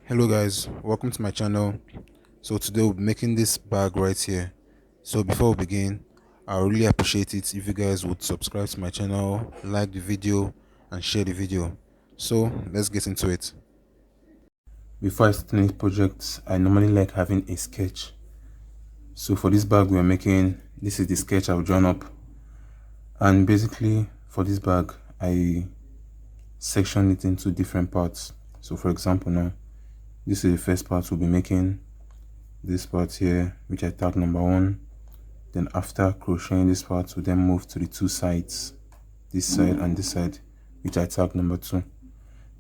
Hello guys, welcome to my channel. So today we'll be making this bag right here. So before we begin, I really appreciate it if you guys would subscribe to my channel, like the video and share the video. So let's get into it. Before I start any projects, I normally like having a sketch. So for this bag we are making, this is the sketch I've drawn up. And basically for this bag, I sectioned it into different parts. So for example now, this is the first part we'll be making. This part here, which I tag number 1. Then after crocheting this part, we'll then move to the two sides, this side and this side, which I tag number 2.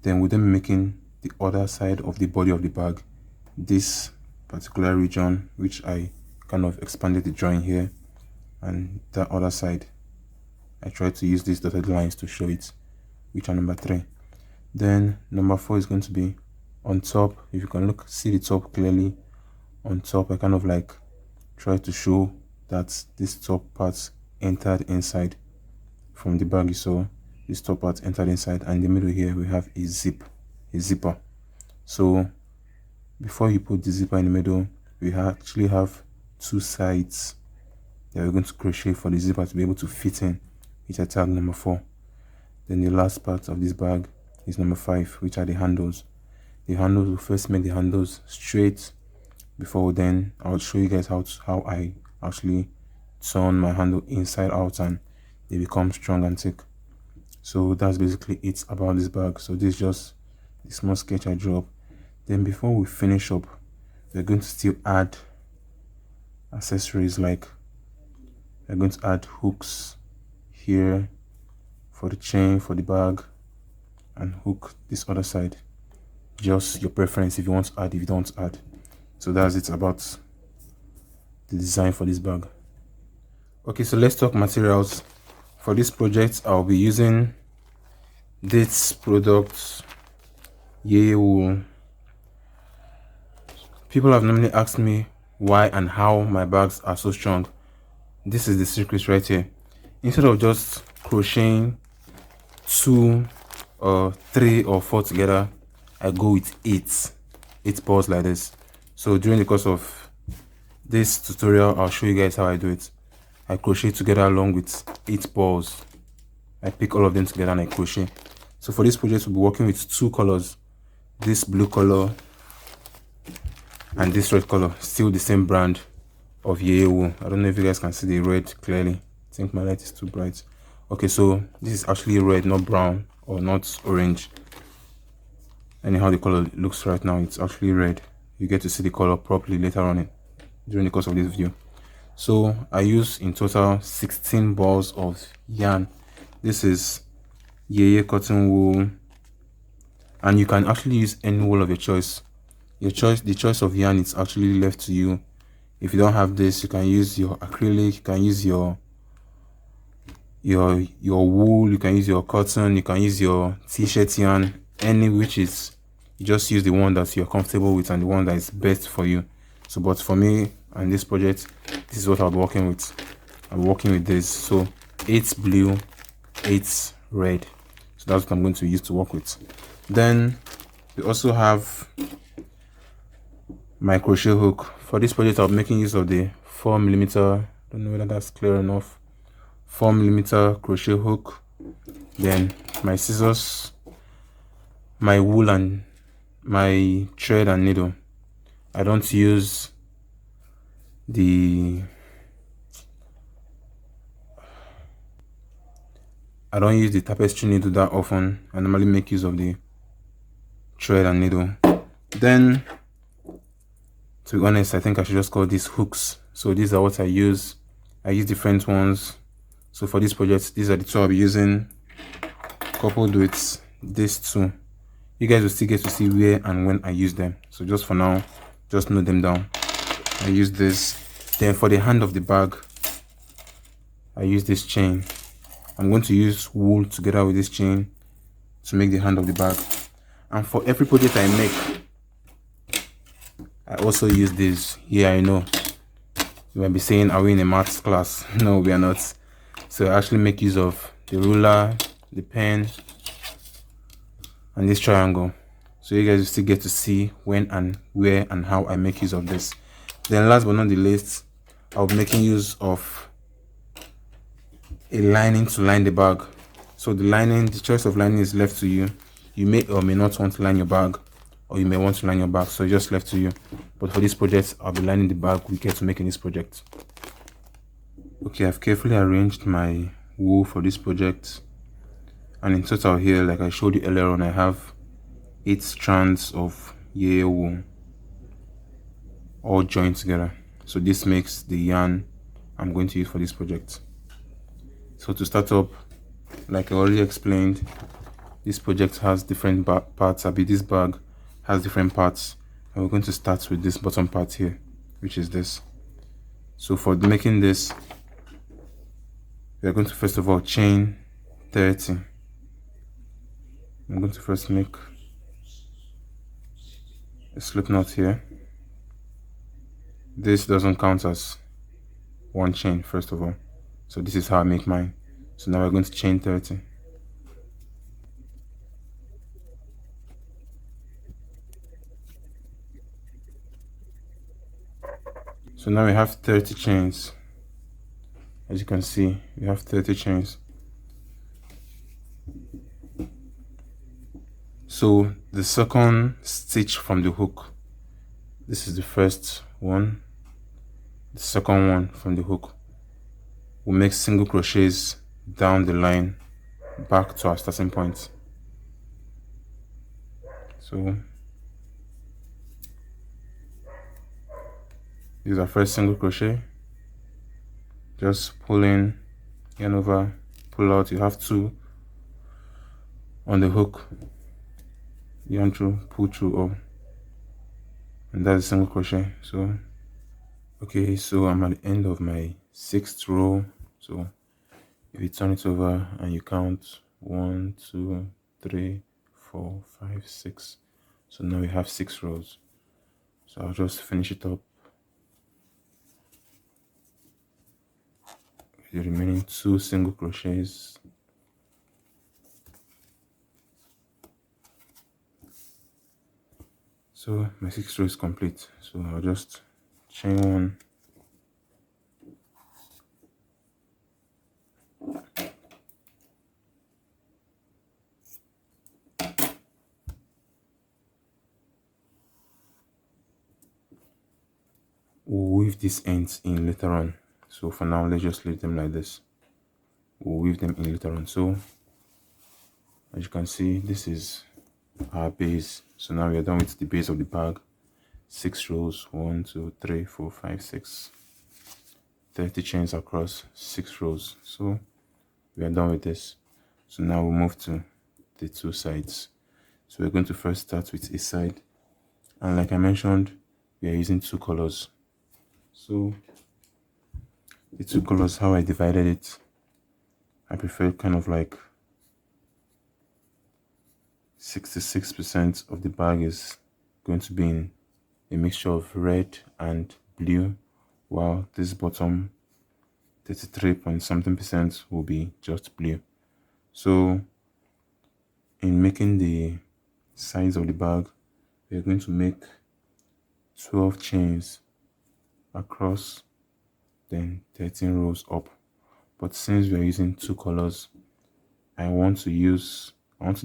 Then we'll then be making the other side of the body of the bag, this particular region, which I kind of expanded the drawing here, and the other side I tried to use these dotted lines to show it, which are number 3. Then number 4 is going to be on top. If you can see the top clearly, on top I kind of like try to show that this top part entered inside from the bag. You saw this top part entered inside, and in the middle here we have a zipper. So before you put the zipper in the middle, we actually have two sides that we're going to crochet for the zipper to be able to fit in, which I tag number 4. Then the last part of this bag is number 5, which are the handles. The handles, will first make the handles straight before then I'll show you guys how I actually turn my handle inside out and they become strong and thick. So that's basically it about this bag. So this is just the small sketch I drew up. Then before we finish up, we're going to still add accessories, like we're going to add hooks here for the chain for the bag, and hook this other side. Just your preference if you want to add, if you don't add. So that's it about the design for this bag. Okay, so let's talk materials. For this project I'll be using this product, Yeye wool. People have normally asked me why and how my bags are so strong. This is the secret right here. Instead of just crocheting 2 or 3 or 4 together, I go with 8 balls like this. So during the course of this tutorial, I'll show you guys how I do it. I crochet together along with 8 balls. I pick all of them together and I crochet. So for this project, we'll be working with 2 colors, this blue color and this red color, still the same brand of Yeye wool. I don't know if you guys can see the red clearly. I think my light is too bright. Okay, so this is actually red, not brown or not orange. Anyhow the color looks right now, it's actually red. You get to see the color properly later on during the course of this video. So I use in total 16 balls of yarn. This is Yeye cotton wool, and you can actually use any wool of your choice. The choice of yarn is actually left to you. If you don't have this, you can use your acrylic, you can use your wool, you can use your cotton, you can use your t-shirt yarn, any which is, you just use the one that you're comfortable with and the one that is best for you. So but for me and this project, this is what I'll be working with. I'm working with this, so 8 blue, 8 red. So that's what I'm going to use to work with. Then we also have my crochet hook. For this project I'll be making use of the 4mm, don't know whether that's clear enough, 4mm crochet hook. Then my scissors, my wool and my thread and needle. I don't use the tapestry needle that often. I normally make use of the thread and needle. Then to be honest, I think I should just call these hooks. So these are what I use. I use different ones. So for this project, these are the 2 I'll be using, coupled with these 2. You guys will still get to see where and when I use them. So just for now, just note them down. I use this. Then for the hand of the bag, I use this chain. I'm going to use wool together with this chain to make the hand of the bag. And for every project I make, I also use this. Yeah, I know you might be saying, are we in a maths class? No, we are not. So I actually make use of the ruler, the pen, and this triangle. so you guys will still get to see when and where and how I make use of this. Then last but not the least, I'll be making use of a lining to line the bag. So the choice of lining is left to you. You may or may not want to line your bag, or you may want to line your bag, so it's just left to you. But for this project, I'll be lining the bag we get to make in this project. Okay, I've carefully arranged my wool for this project, and in total here, like I showed you earlier on, I have 8 strands of Yeye wool all joined together. So this makes the yarn I'm going to use for this project. So to start up, like I already explained, this project has different parts. This bag has different parts, and we're going to start with this bottom part here, which is this. So for making this, we're going to first of all chain 30. I'm going to first make a slip knot here. This doesn't count as one chain, first of all. So this is how I make mine. So now we're going to chain 30. So now we have 30 chains. As you can see, we have 30 chains. So the second stitch from the hook, this is the first one. The second one from the hook, we'll make single crochets down the line back to our starting point. So this is our first single crochet. Just pull in, yarn over, pull out. You have 2 on the hook, yarn through, pull through up, and that's a single crochet. So okay, so I'm at the end of my 6th row. So if you turn it over and you count 1, 2, 3, 4, 5, 6, so now we have 6 rows. So I'll just finish it up with the remaining 2 single crochets. So my 6th row is complete. So I'll just chain 1, we'll weave these ends in later on. So for now, let's just leave them like this. We'll weave them in later on. So as you can see, this is our base. So now we are done with the base of the bag. 6 rows, 1, 2, 3, 4, 5, 6, 30 chains across 6 rows. So we are done with this. So now we'll move to the 2 sides. So we're going to first start with a side, and like I mentioned, we are using 2 colors. So the 2 colors, how I divided it, I prefer kind of like 66% of the bag is going to be in a mixture of red and blue, while this bottom 33 point something percent will be just blue. So in making the sides of the bag, we're going to make 12 chains across, then 13 rows up. But since we are using 2 colors, I want to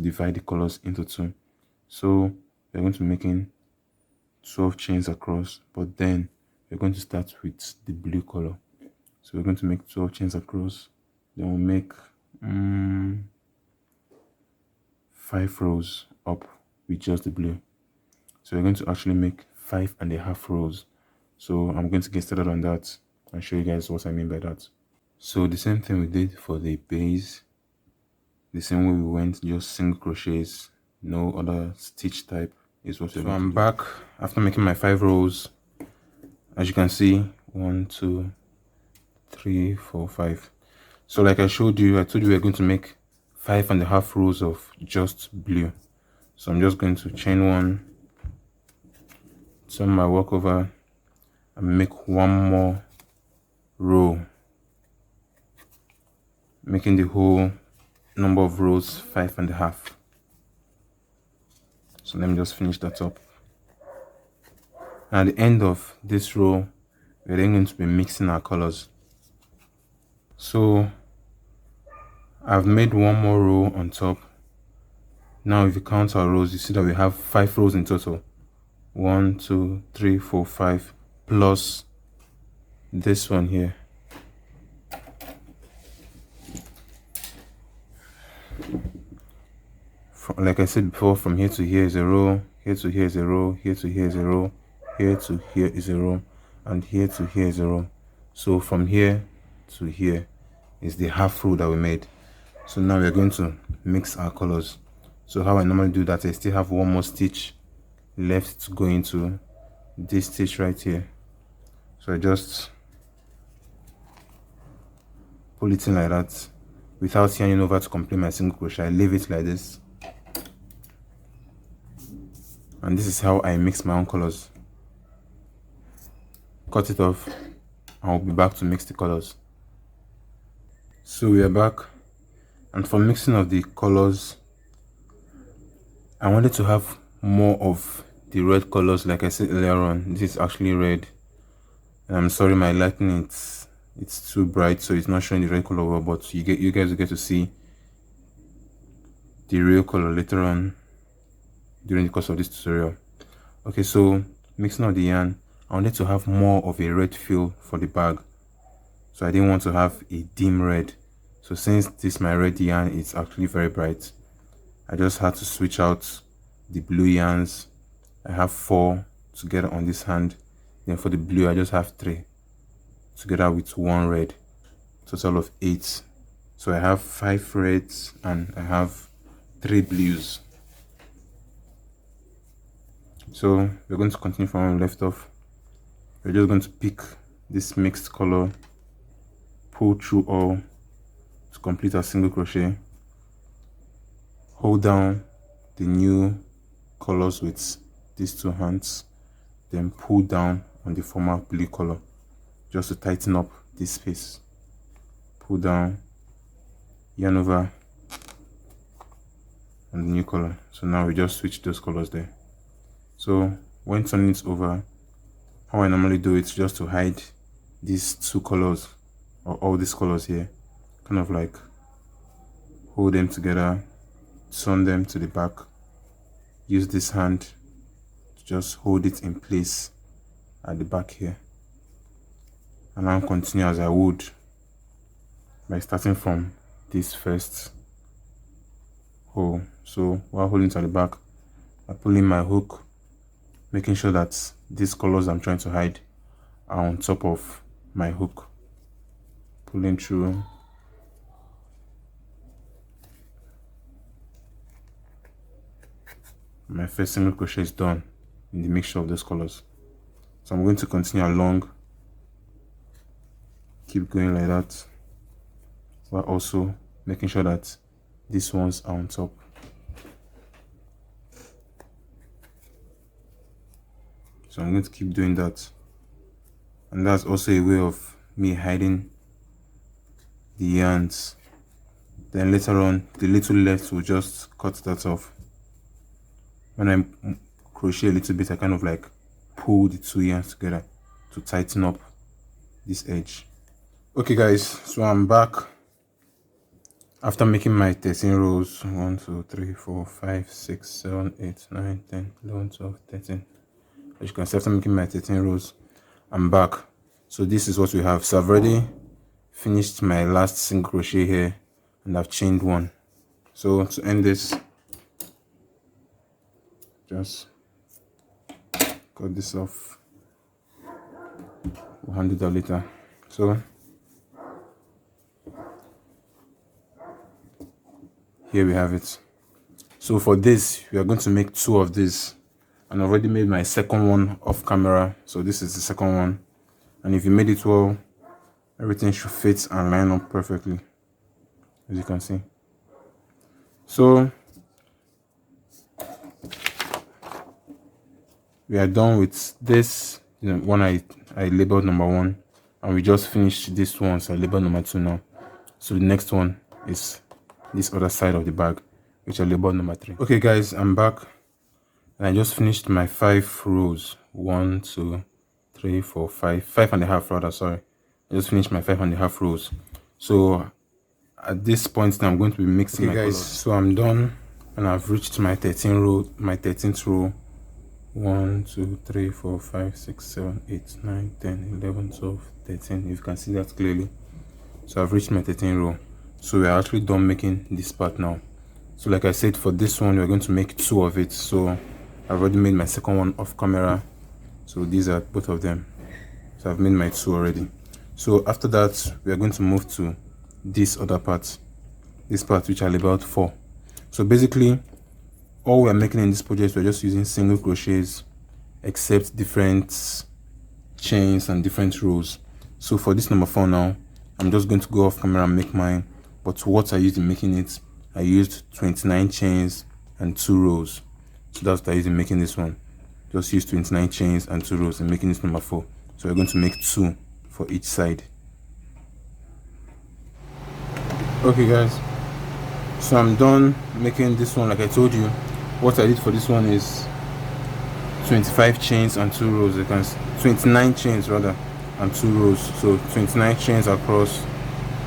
divide the colors into 2. So we're going to be making 12 chains across, but then we're going to start with the blue color. So we're going to make 12 chains across, then we'll make 5 rows up with just the blue. So we're going to actually make 5.5 rows. So I'm going to get started on that and show you guys what I mean by that. So the same thing we did for the base, the same way we went, just single crochets, no other stitch type is what we're going to do. I'm back after making my 5 rows. As you can see, 1, 2, 3, 4, 5. So like I told you we're going to make 5.5 rows of just blue. So I'm just going to chain 1, turn my work over, and make 1 more row, making the whole number of rows 5.5. So So let me just finish that up. At the end of this row, we're then going to be mixing our colors. So I've made one more row on top. Now if you count our rows, you see that we have 5 rows in total. 1 2 3 4 5 plus this one here. Like I said before, from here to here is a row, here to here is a row, here to here is a row, here to here is a row, and here to here is a row. So from here to here is the half row that we made. So now we are going to mix our colors. So how I normally do that, I still have one more stitch left to go into this stitch right here. So I just pull it in like that without yarning over to complete my single crochet. I leave it like this, and this is how I mix my own colors. Cut it off, and I'll be back to mix the colors. So we are back, and for mixing of the colors, I wanted to have more of the red colors. Like I said earlier on, this is actually red, and I'm sorry my lighting, it's too bright, so it's not showing the red color well, but you guys will get to see the real color later on during the course of this tutorial. Okay, so mixing of the yarn, I wanted to have more of a red feel for the bag, so I didn't want to have a dim red. So since this my red yarn is actually very bright, I just had to switch out the blue yarns. I have 4 together on this hand, then for the blue I just have 3 together with 1 red, total of 8. So I have 5 reds and I have 3 blues. So we're going to continue from where we left off. We're just going to pick this mixed color, pull through all to complete our single crochet, hold down the new colors with these 2 hands, then pull down on the former blue color just to tighten up this space. Pull down, yarn over on the new color. So now we just switch those colors there. So when turning it over, how I normally do it, just to hide these 2 colors or all these colors here, kind of like hold them together, turn them to the back, use this hand to just hold it in place at the back here, and I'll continue as I would by starting from this first hole. So while holding it at the back, I pull in my hook, making sure that these colors I'm trying to hide are on top of my hook, pulling through. My first single crochet is done in the mixture of those colors. So I'm going to continue along, keep going like that, while also making sure that these ones are on top. So I'm going to keep doing that, and that's also a way of me hiding the yarns. Then later on, the little left will just cut that off. When I crochet a little bit, I kind of like pull the 2 yarns together to tighten up this edge. Okay guys, so I'm back after making my 13 rows. 1 2 3 4 5 6 7 8 9 10 11 12 13. As you can see, after making my 13 rows, I'm back. So this is what we have. So I've already finished my last single crochet here, and I've chained 1. So to end this, just cut this off. We'll handle that later. So here we have it. So for this, we are going to make 2 of these, and I've already made my second one off camera. So this is the second one, and if you made it well, everything should fit and line up perfectly, as you can see. So we are done with this one. I labeled number 1, and we just finished this one, so I labeled number 2 now. So the next one is this other side of the bag, which I labeled number 3. Okay guys, I'm back. and I just finished my 5 rows. 1 2 3 4 5 and a half rather, sorry. I just finished my 5.5 rows. So at this point now I'm going to be mixing my colors. So I'm done and I've reached my 13th row. 1 2 3 4 5 6 7 8 9 10 11 12 13. If you can see that clearly. So I've reached my 13th row. So we're actually done making this part now. So like I said, for this one we're going to make 2 of it. So I've already made my second one off camera. So these are both of them. So I've made my 2 already. So after that we are going to move to this other part, this part which are labeled 4. So basically all we're making in this project, we're just using single crochets except different chains and different rows. So for this number 4 now, I'm just going to go off camera and make mine. But what I used in making it, I used 29 chains and 2 rows. So that's what I used in making this one. Just use 29 chains and 2 rows in making this number 4. So we're going to make 2 for each side. Okay guys, so I'm done making this one. Like I told you, what I did for this one is 25 chains and 2 rows. You can 29 chains rather and 2 rows. So 29 chains across,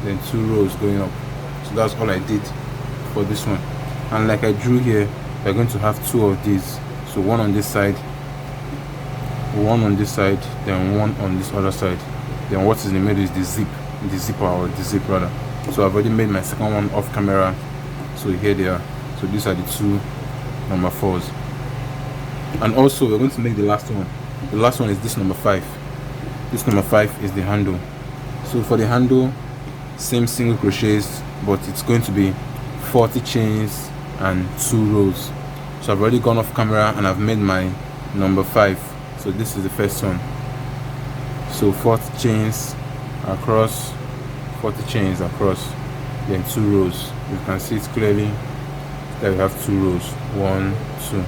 then 2 rows going up. So that's all I did for this one. And like I drew here, we're going to have 2 of these. So one on this side, one on this side, then one on this other side. Then what is in the middle is the zipper or the zip rather. So I've already made my second one off camera. So here they are. So these are the 2 number 4s. And also we're going to make the last one. The last one is this number 5. This number 5 is the handle. So for the handle, same single crochets, but it's going to be 40 chains and 2 rows. So I've already gone off camera and I've made my number 5. So this is the first one. So 40 chains across, 40 chains across, then 2 rows. You can see it clearly that we have 2 rows. 1 2.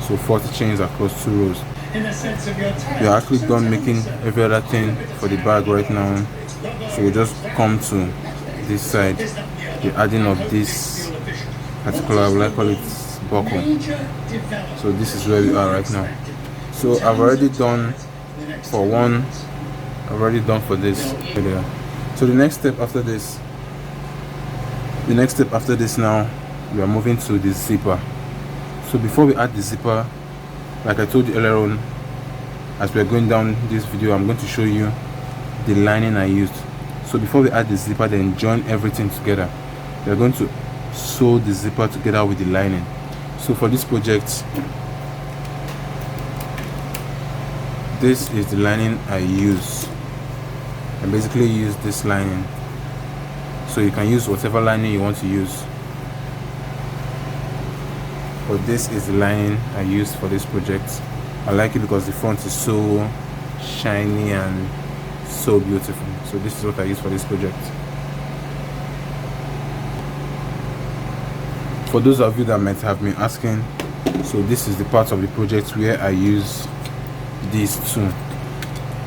So 40 chains across 2 rows. We're actually done making every other thing for the bag right now. So we just come to this side, the adding of this particular, will I call it, buckle. So this is where we are right now. So I've already done for one, I've already done for this. So the next step after this, now, we are moving to the zipper. So before we add the zipper, like I told you earlier on, as we are going down this video, I'm going to show you the lining I used. So before we add the zipper, then join everything together. We are going to sew the zipper together with the lining. So for this project, this is the lining I use. I basically use this lining. So you can use whatever lining you want to use. But this is the lining I used for this project. I like it because the front is so shiny and so beautiful. So this is what I use for this project. For those of you that might have been asking, so this is the part of the project where I use these 2.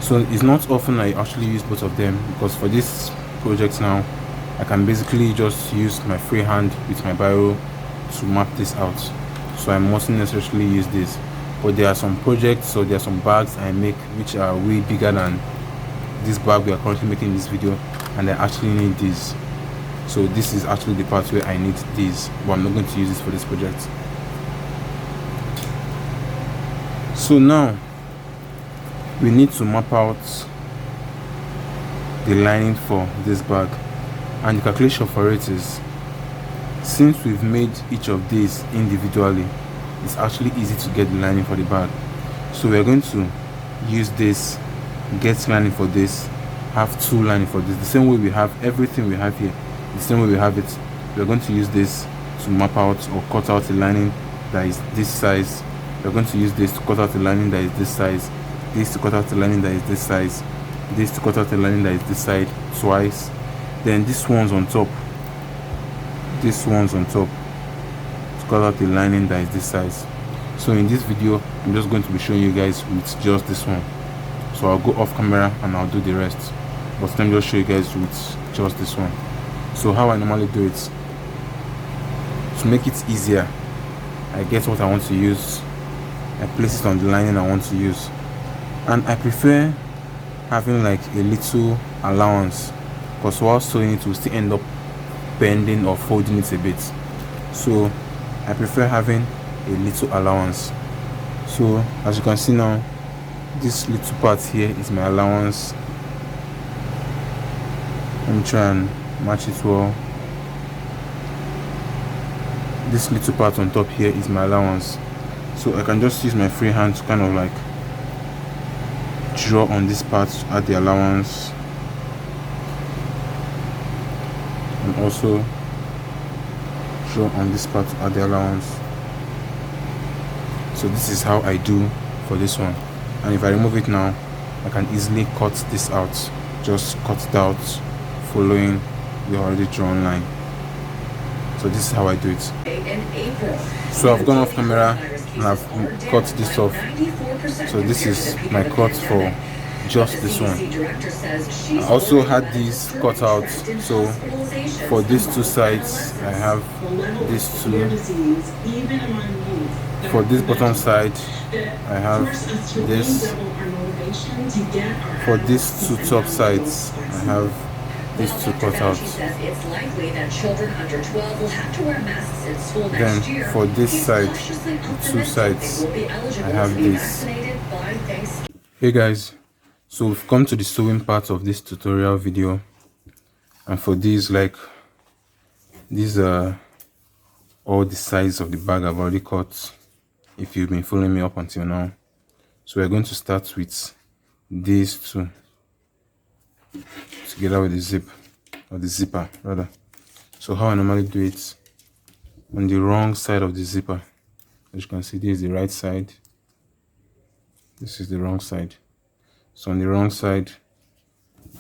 So it's not often I actually use both of them, because for this project now I can basically just use my free hand with my biro to map this out. So I mustn't necessarily use this. But there are some projects, so there are some bags I make which are way bigger than this bag we are currently making in this video, and I actually need these. So this is actually the part where I need these, but I'm not going to use this for this project. So now we need to map out the lining for this bag, and the calculation for it is, since we've made each of these individually, it's actually easy to get the lining for the bag. So we're going to use this, get lining for this, have 2 lining for this, the same way we have everything we have here, the same way we have it. We're going to use this to map out or cut out the lining that is this size. We're going to use this to cut out the lining that is this size, this to cut out the lining that is this size, this to cut out the lining that is this side twice, then this one's on top, this one's on top to cut out the lining that is this size. So in this video I'm just going to be showing you guys with just this one. So I'll go off camera and I'll do the rest, but let me just show you guys with just this one. So how I normally do it, to make it easier, I get what I want to use I place it on the lining I want to use. And I prefer having like a little allowance, because while sewing it will still end up bending or folding it a bit. So I prefer having a little allowance. So as you can see now, this little part here is my allowance. Let me try and match it well. This little part on top here is my allowance. So I can just use my free hand to kind of like draw on this part to add the allowance, and also draw on this part to add the allowance. So this is how I do for this one. And if I remove it now, I can easily cut this out. Just cut it out following the already drawn line. So this is how I do it. So I've gone off camera and I've cut this off. So this is my cut for just this one. I also had these cut out. So for these two sides, I have these two. For this bottom side, I have this. For these two top sides, I have these two cut out. Then for this side, two sides, I have this. Hey guys, so we've come to the sewing part of this tutorial video, and for these, like, these are all the sides of the bag I've already cut, if you've been following me up until now. So we're going to start with these two together with the zip, or the zipper rather. So how I normally do it, on the wrong side of the zipper, as you can see, this is the right side, this is the wrong side. So on the wrong side,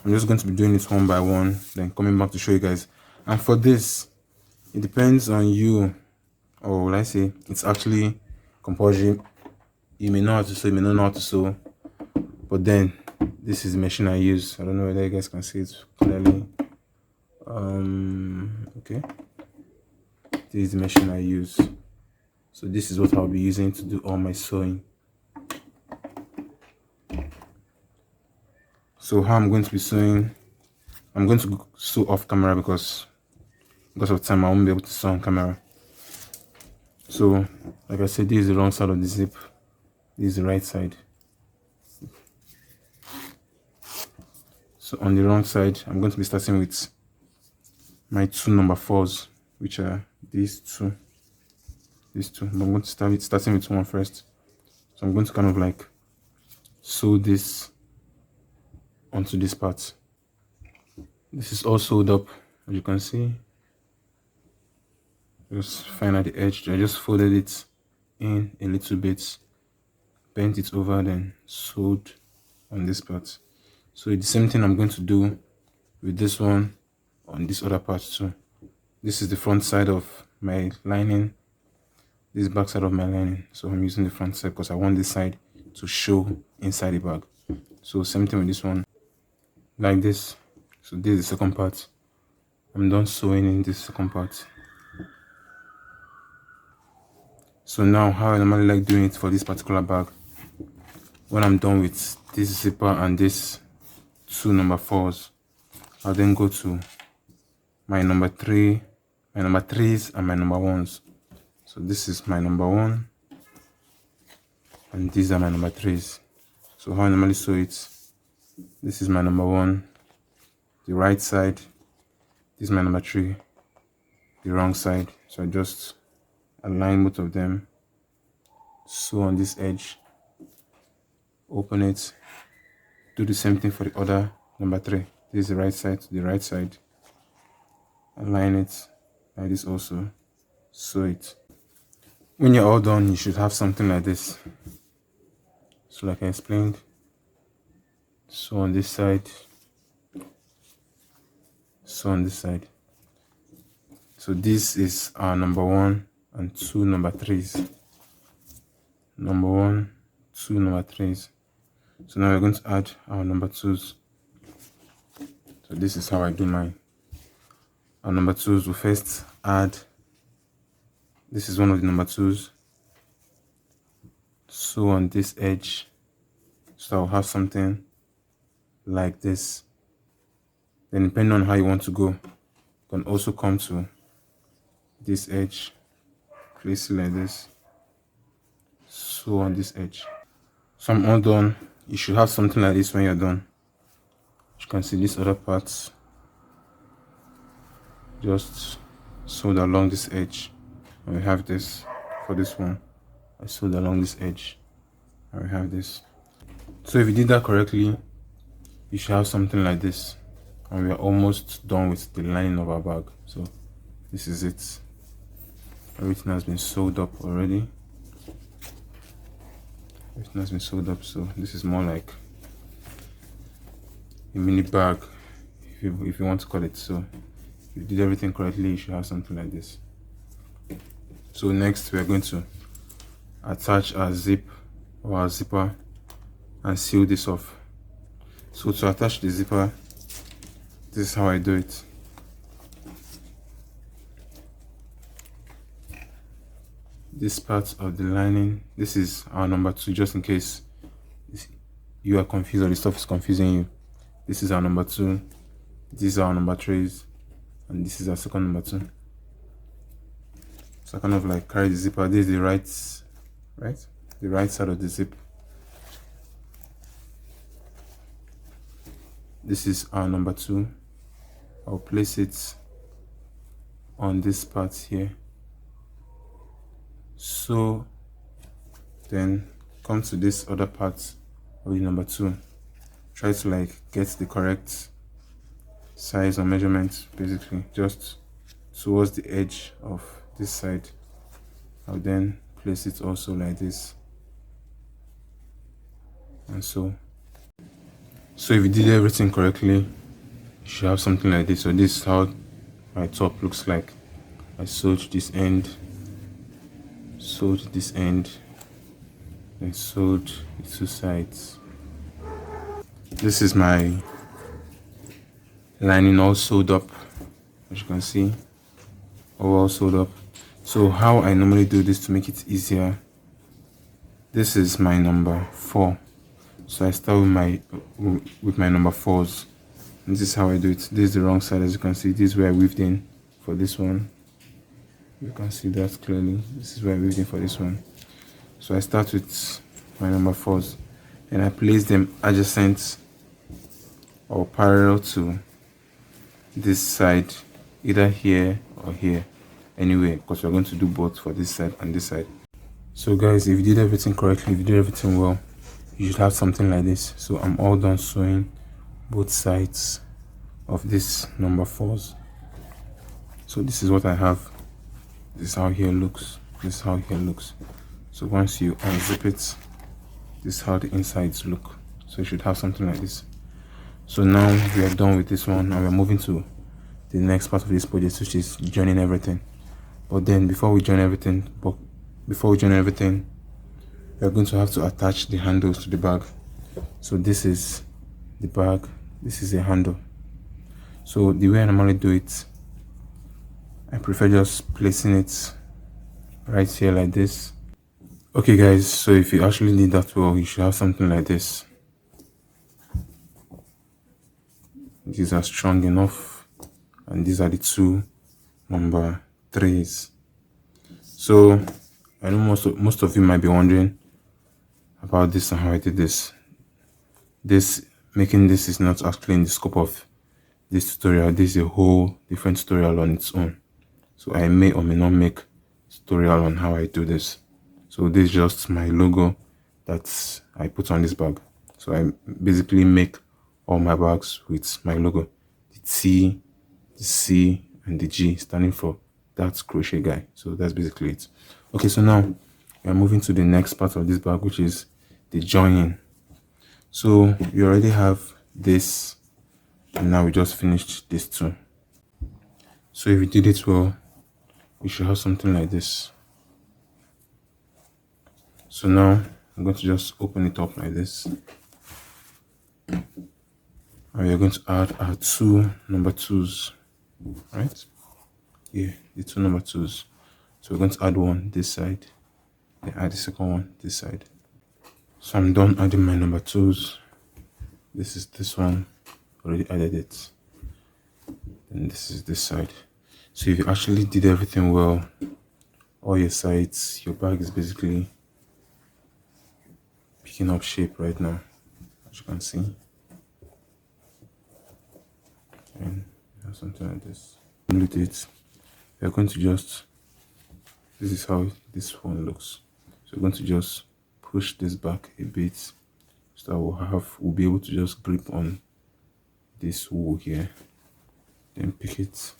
I'm just going to be doing it one by one, then coming back to show you guys. And for this, it depends on you, or will I say, it's actually compulsory. You may know how to sew, you may not know how to sew, but then this is the machine I use. I don't know whether you guys can see it clearly. Okay, this is the machine I use. So this is what I'll be using to do all my sewing. So how I'm going to be sewing, I'm going to sew off camera because of time I won't be able to sew on camera. So like I said, this is the wrong side of the zip, this is the right side. So on the wrong side, I'm going to be starting with my two number 4s, which are these two. But I'm going to start with starting with one first. So I'm going to kind of like sew this onto this part. This is all sewed up, as you can see. Just find at the edge. I just folded it in a little bit, bent it over, then sewed on this part. So it's the same thing I'm going to do with this one on this other part too. This is the front side of my lining, this is back side of my lining. So I'm using the front side because I want this side to show inside the bag. So same thing with this one, like this. So this is the second part. I'm done sewing in this second part. So now how I normally like doing it for this particular bag, when I'm done with this zipper and this two number 4s, I'll then go to my number 3, my number 3s and my number 1s. So this is my number 1 and these are my number 3s. So how I normally sew it, this is my number 1, the right side, this is my number 3, the wrong side. So I just align both of them, sew on this edge, open it, do the same thing for the other number 3. This is the right side to the right side, align it like this also, sew it. When you're all done, you should have something like this. So like I explained, sew on this side, sew on this side. So this is our number 1 and 2 number 3s. Number 1, 2 number 3s. So now we're going to add our number 2s. So this is how I do mine. Our number 2s, will first add, this is one of the number 2s. sew on this edge, so I'll have something like this. Then depending on how you want to go, you can also come to this edge, place it like this, sew on this edge. So I'm all done. You should have something like this when you're done. You can see these other parts just sewed along this edge, and we have this for this one. I sewed along this edge, and we have this. So if you did that correctly, you should have something like this, and we are almost done with the lining of our bag. So this is it. Everything has been sewed up already. Everything has been sewed up, so this is more like a mini bag, if you want to call it. So if you did everything correctly, you should have something like this. So next we are going to attach our zip or our zipper and seal this off. So to attach the zipper, this is how I do it. This part of the lining, this is our number 2, just in case you are confused or the stuff is confusing you. This is our number 2, these are our number 3s, and this is our second number 2. So I kind of like carry the zipper. This is the right side of the zip. This is our number 2. I'll place it on this part here. So then come to this other part of the number 2. Try to like get the correct size or measurement, basically just towards the edge of this side. I'll then place it also like this, and so if you did everything correctly, you should have something like this. So this is how my top looks like. I sewed this end, sewed this end, and sewed the 2 sides. This is my lining all sewed up, as you can see, all sewed up. So how I normally do this to make it easier, this is my number 4. So I start with my number 4s. And this is how I do it. This is the wrong side, as you can see. This is where I weaved in for this one. You can see that clearly. This is where I weaved in for this one. So I start with my number 4s, and I place them adjacent or parallel to this side, either here or here, anyway, because we're going to do both for this side and this side. So guys, if you did everything correctly, if you did everything well, you should have something like this. So I'm all done sewing both sides of this number 4s. So this is what I have. This is how here looks. This is how here looks. So once you unzip it, this is how the insides look. So you should have something like this. So now we are done with this one, and we're moving to the next part of this project, which is joining everything. But then before we join everything, we are going to have to attach the handles to the bag. So this is the bag, this is the handle. So the way I normally do it, I prefer just placing it right here like this. Okay guys, so if you actually did that well, you should have something like this. These are strong enough, and these are the 2 number 3s. So I know most of you might be wondering about this and how I did this. Making this is not actually in the scope of this tutorial. This is a whole different tutorial on its own. So I may or may not make tutorial on how I do this. So this is just my logo that I put on this bag. So I basically make all my bags with my logo, the T, the C, and the G, standing for That's Crochet Guy. So that's basically it. Okay, so now we are moving to the next part of this bag, which is the joining. So you already have this, and now we just finished this too. So if you did it well, you should have something like this. So now I'm going to just open it up like this, and we are going to add our 2 number 2s, right? Yeah, the 2 number 2s. So we're going to add one this side, then add the second one this side. So I'm done adding my number twos. This is this one, already added it. And this is this side. So if you actually did everything well, all your sides, your bag is basically picking up shape right now, as you can see. And something like this. Complete it. We're going to just, this is how this one looks. So we're going to just push this back a bit, so that we'll be able to just grip on this wool here. Then pick it,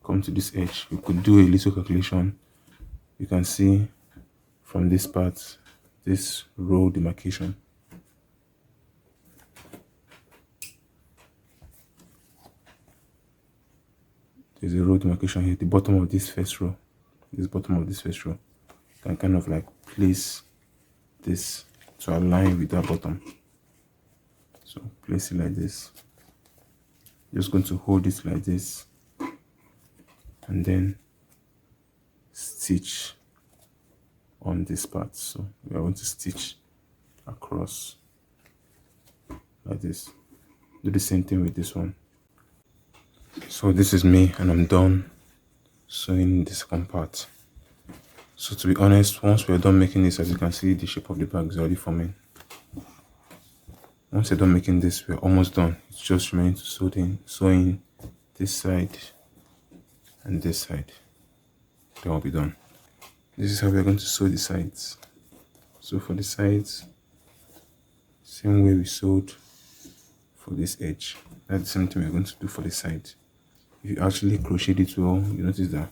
come to this edge. You could do a little calculation. You can see from this part, this row demarcation. There's a row demarcation here, the bottom of this first row. This bottom of this first row. You can kind of like place this to align with that bottom. So place it like this. Just going to hold it like this and then stitch on this part. So we are going to stitch across like this. Do the same thing with this one. So this is me and I'm done sewing the second part. So to be honest, once we're done making this, as you can see, the shape of the bag is already forming. Once you're done making this, we're almost done. It's just remaining to sewing this side and this side. Then we'll be done. This is how we're going to sew the sides. So for the sides, same way we sewed for this edge, that's the same thing we're going to do for the side. If you actually crochet it well, you notice that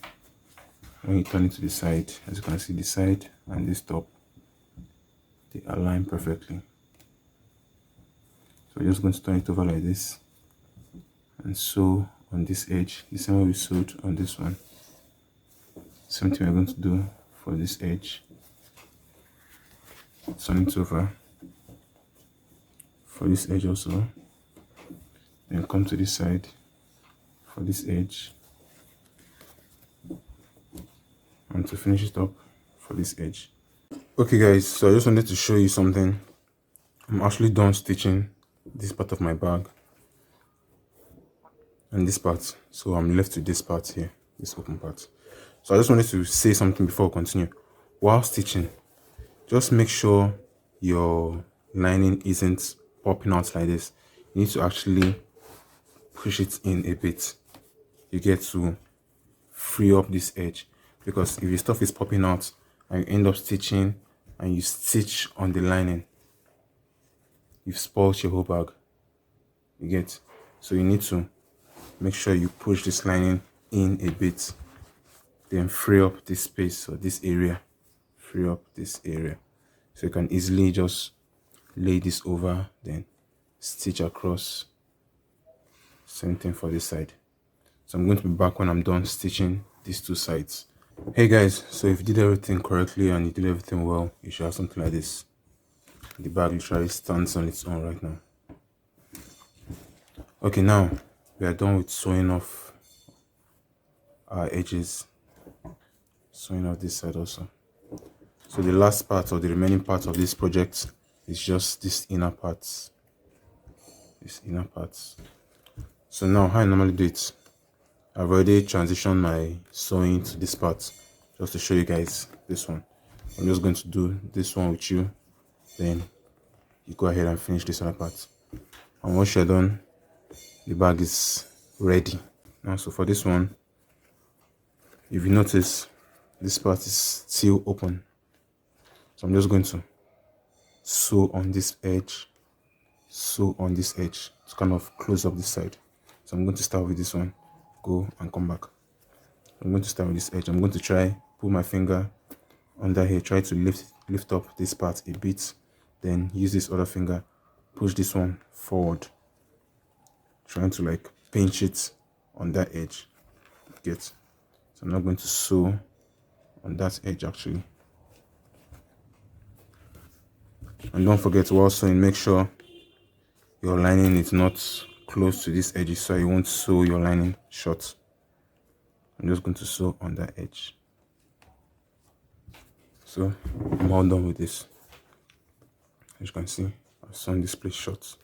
when you turn it to the side, as you can see, the side and this top, they align perfectly. So we're just going to turn it over like this and sew on this edge the same way we sewed on this one. Same thing we're going to do for this edge. Turn it over for this edge also. Then come to this side for this edge. And to finish it up for this edge. Okay guys, so I just wanted to show you something. I'm actually done stitching this part of my bag and this part, so I'm left with this part here, this open part. So I just wanted to say something before we continue. While stitching, just make sure your lining isn't popping out like this. You need to actually push it in a bit. You get to free up this edge, because if your stuff is popping out and you end up stitching and you stitch on the lining, you've spoiled your whole bag. You get? So you need to make sure you push this lining in a bit, then free up this space or this area. Free up this area, so you can easily just lay this over, then stitch across. Same thing for this side. So I'm going to be back when I'm done stitching these two sides. Hey guys, so if you did everything correctly and you did everything well, you should have something like this. The bag literally stands on its own right now. Okay, now we are done with sewing off our edges, sewing off this side also. So the last part or the remaining part of this project is just this inner parts. So now how I normally do it, I've already transitioned my sewing to this part just to show you guys this one. I'm just going to do this one with you, then you go ahead and finish this other part. And once you're done, the bag is ready. Now, so for this one, if you notice, this part is still open. So I'm just going to sew on this edge, sew on this edge to kind of close up this side. So I'm going to start with this one, go and come back. I'm going to start with this edge. I'm going to try put my finger under here, try to lift up this part a bit, then use this other finger, push this one forward, trying to like pinch it on that edge. Get? So I'm not going to sew on that edge actually. And don't forget, while sewing, make sure your lining is not close to this edge, so you won't sew your lining short. I'm just going to sew on that edge. So I'm all done with this. As you can see, I've sewn this place short.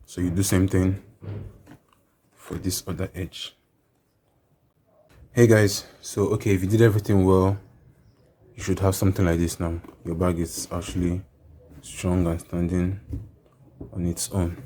So you do same thing for this other edge. Hey guys, so okay, if you did everything well, you should have something like this now. Your bag is actually strong and standing on its own.